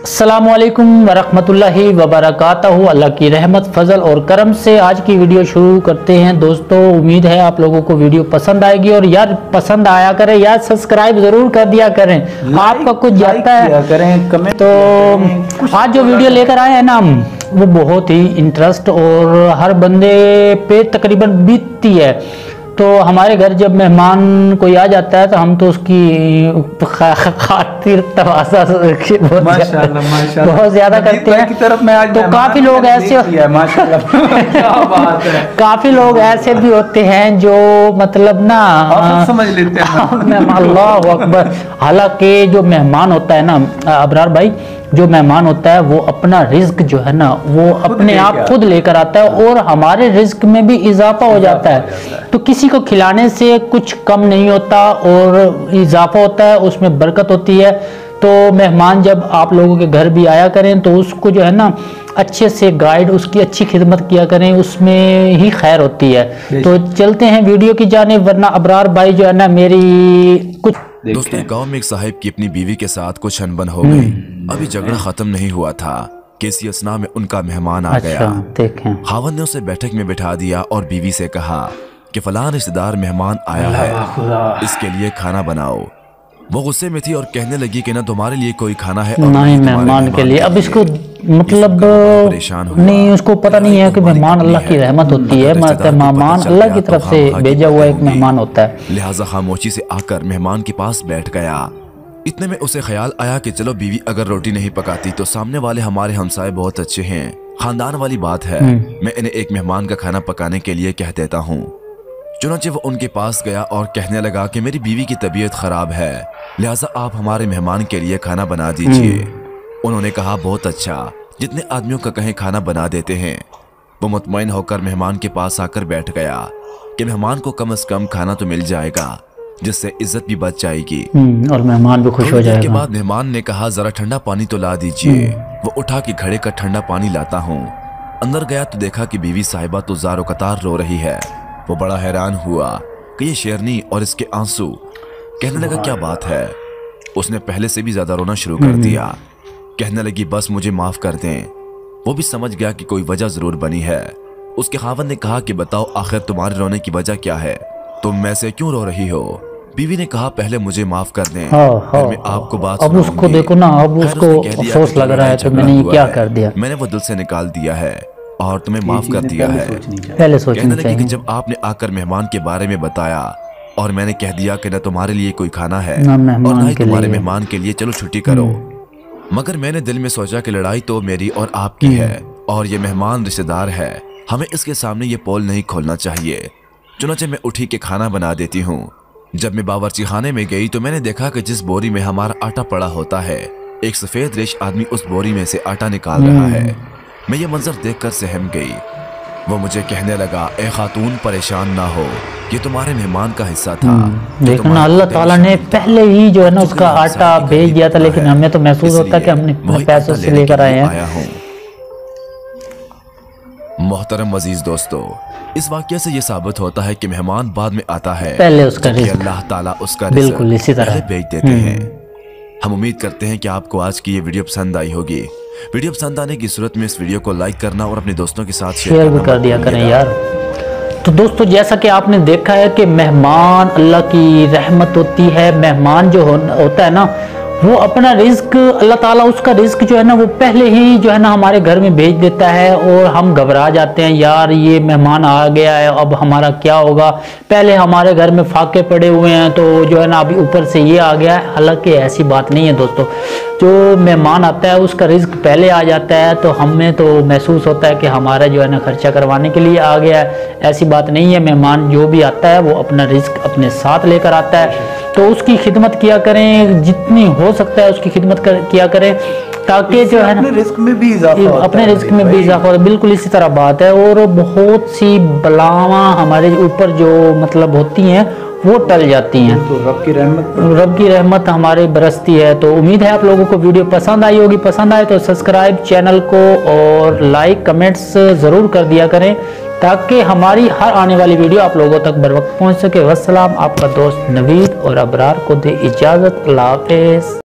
अस्सलामु अलैकुम वरहमतुल्लाहि वबरकातहू। अल्लाह की रहमत फजल और करम से आज की वीडियो शुरू करते हैं। दोस्तों, उम्मीद है आप लोगों को वीडियो पसंद आएगी और यार पसंद आया करें, यार सब्सक्राइब जरूर कर दिया करें, आपका कुछ जाता है करें कमेंट। तो आज जो वीडियो लेकर आए हैं ना हम, वो बहुत ही इंटरेस्ट और हर बंदे पे तकरीबन बीतती है। तो हमारे घर जब मेहमान कोई आ जाता है तो हम तो उसकी खातिर तवाज़ा बहुत ज्यादा करते हैं की तरफ में। तो काफी लोग ऐसे काफी लोग ऐसे भी होते हैं जो मतलब ना समझ लेते हैं अल्लाह अकबर। हालांकि जो मेहमान होता है ना अबरार भाई, जो मेहमान होता है वो अपना रिज्क जो है ना वो अपने आप खुद लेकर आता है और हमारे रिज्क में भी इजाफा हो जाता है। तो किसी को खिलाने से कुछ कम नहीं होता और इजाफा होता है, उसमें बरकत होती है। तो मेहमान जब आप लोगों के घर भी आया करें तो उसको जो है ना अच्छे से गाइड, उसकी अच्छी खिदमत किया करें, उसमें ही खैर होती है। तो चलते हैं वीडियो की जानिब, वरना अबरार भाई जो है ना मेरी कुछ। दोस्तों, गांव में एक साहिब की अपनी बीवी के साथ कुछ अनबन हो गई। अभी झगड़ा खत्म नहीं हुआ था कि इसी असना में उनका मेहमान आ गया। खावंद ने उसे बैठक में बिठा दिया और बीवी से कहा कि फलां रिश्तेदार मेहमान आया है, इसके लिए खाना बनाओ। वो गुस्से में थी और कहने लगी कि ना तुम्हारे लिए कोई खाना है और नहीं मेहमान के लिए। अब इसको मतलब नहीं, उसको पता नहीं है कि मेहमान अल्लाह की रहमत होती है, मेहमान अल्लाह की तरफ से भेजा हुआ एक मेहमान होता है। लिहाजा खामोशी से आकर मेहमान के पास बैठ गया। इतने में उसे ख्याल आया कि चलो बीवी अगर रोटी नहीं पकाती तो सामने वाले हमारे हमसाए बहुत अच्छे हैं, खानदान वाली बात है, मैं इन्हें एक मेहमान का खाना पकाने के लिए कह देता हूँ। चुनांचे वो उनके पास गया और कहने लगा कि मेरी बीवी की तबीयत खराब है, लिहाजा आप हमारे मेहमान के लिए खाना बना दीजिए। उन्होंने कहा बहुत अच्छा, जितने आदमियों का कहें खाना बना देते हैं। वो मुतमईन होकर मेहमान के पास आकर बैठ गया कि मेहमान को कम से कम खाना तो मिल जाएगा, जिससे इज्जत भी बच जाएगी और मेहमान भी खुश हो जाएगा। के बाद मेहमान ने कहा जरा ठंडा पानी तो ला दीजिए। वो उठा के घड़े का ठंडा पानी लाता हूँ। अंदर गया तो देखा कि बीवी साहिबा तो ज़ारो कतार रो रही है। वो बड़ा हैरान हुआ कि ये शेरनी और इसके आंसू। कहने लगा क्या बात है। उसने पहले से भी ज्यादा रोना शुरू कर दिया। कहने लगी बस मुझे माफ कर दें। वो भी समझ गया कि कोई वजह जरूर बनी है। उसके खावंद ने कहा कि बताओ आखिर तुम्हारे रोने की वजह क्या है, तुम ऐसे क्यों रो रही हो। बीवी ने कहा पहले मुझे माफ कर दें, फिर मैं आपको बात अब उसको देखो ना, अब उसको अफसोस लग रहा है कि मैंने ये क्या कर दिया। मैंने वो दिल से निकाल दिया है और तुम्हें माफ कर दिया है। पहले सोचना चाहिए कि जब आपने आकर मेहमान के बारे में बताया और मैंने कह दिया कि न तुम्हारे लिए कोई खाना है और न ही तुम्हारे मेहमान के लिए, चलो छुट्टी करो। मगर मैंने दिल में सोचा कि लड़ाई तो मेरी और आपकी है और ये मेहमान रिश्तेदार है, हमें इसके सामने ये पोल नहीं खोलना चाहिए। चुनांचे मैं उठी के खाना बना देती हूँ। जब मैं बावर्ची खाने में गई तो मैंने देखा कि जिस बोरी में हमारा आटा पड़ा होता है, एक सफेद रेश आदमी उस बोरी में से आटा निकाल रहा है। मैं ये मंजर देखकर सहम गई। वो मुझे कहने लगा ए खातून परेशान ना हो, ये तुम्हारे मेहमान का हिस्सा था। देखना अल्लाह ताला ने पहले ही जो है ना उसका आटा भेज दिया था, लेकिन हमें तो महसूस होता है कि हमने अपने पैसों से लेकर आए हैं। मोहतरम अजीज दोस्तों, इस वाक़ये से ये साबित होता है कि मेहमान बाद में आता है, पहले उसका रिज़्क अल्लाह ताला उसका बिल्कुल इसी तरह भेज देते हैं। हम उम्मीद करते हैं कि आपको आज की ये वीडियो पसंद आई होगी। वीडियो पसंद आने की सूरत में इस वीडियो को लाइक करना और अपने दोस्तों के साथ शेयर भी कर दिया करें यार। तो दोस्तों, जैसा कि आपने देखा है कि मेहमान अल्लाह की रहमत होती है। मेहमान जो होता है ना वो अपना रिज्क, अल्लाह ताला उसका रिज्क जो है ना वो पहले ही जो है ना हमारे घर में भेज देता है और हम घबरा जाते हैं, यार ये मेहमान आ गया है अब हमारा क्या होगा। पहले हमारे घर में फाके पड़े हुए हैं तो जो है ना अभी ऊपर से ये आ गया है। हालांकि ऐसी बात नहीं है दोस्तों, जो मेहमान आता है उसका रिज्क पहले आ जाता है तो हमें तो महसूस होता है कि हमारा जो है ना खर्चा करवाने के लिए आ गया है। ऐसी बात नहीं है, मेहमान जो भी आता है वो अपना रिज्क अपने साथ लेकर आता है। तो उसकी खिदमत किया करें, जितनी हो सकता है उसकी खिदमत किया करें, ताकि जो है ना अपने रिस्क में भी इजाफा हो। बिल्कुल इसी तरह बात है। और बहुत सी बलावां हमारे ऊपर जो मतलब होती हैं वो टल जाती हैं, तो रब की रहमत हमारे बरसती है। तो उम्मीद है आप लोगों को वीडियो पसंद आई होगी। पसंद आए तो सब्सक्राइब चैनल को और लाइक कमेंट्स ज़रूर कर दिया करें, ताकि हमारी हर आने वाली वीडियो आप लोगों तक बर वक्त पहुँच सके। वस्सलाम, आपका दोस्त नवीद और अबरार को दे इजाज़त। अल्लाह हाफ़िज़।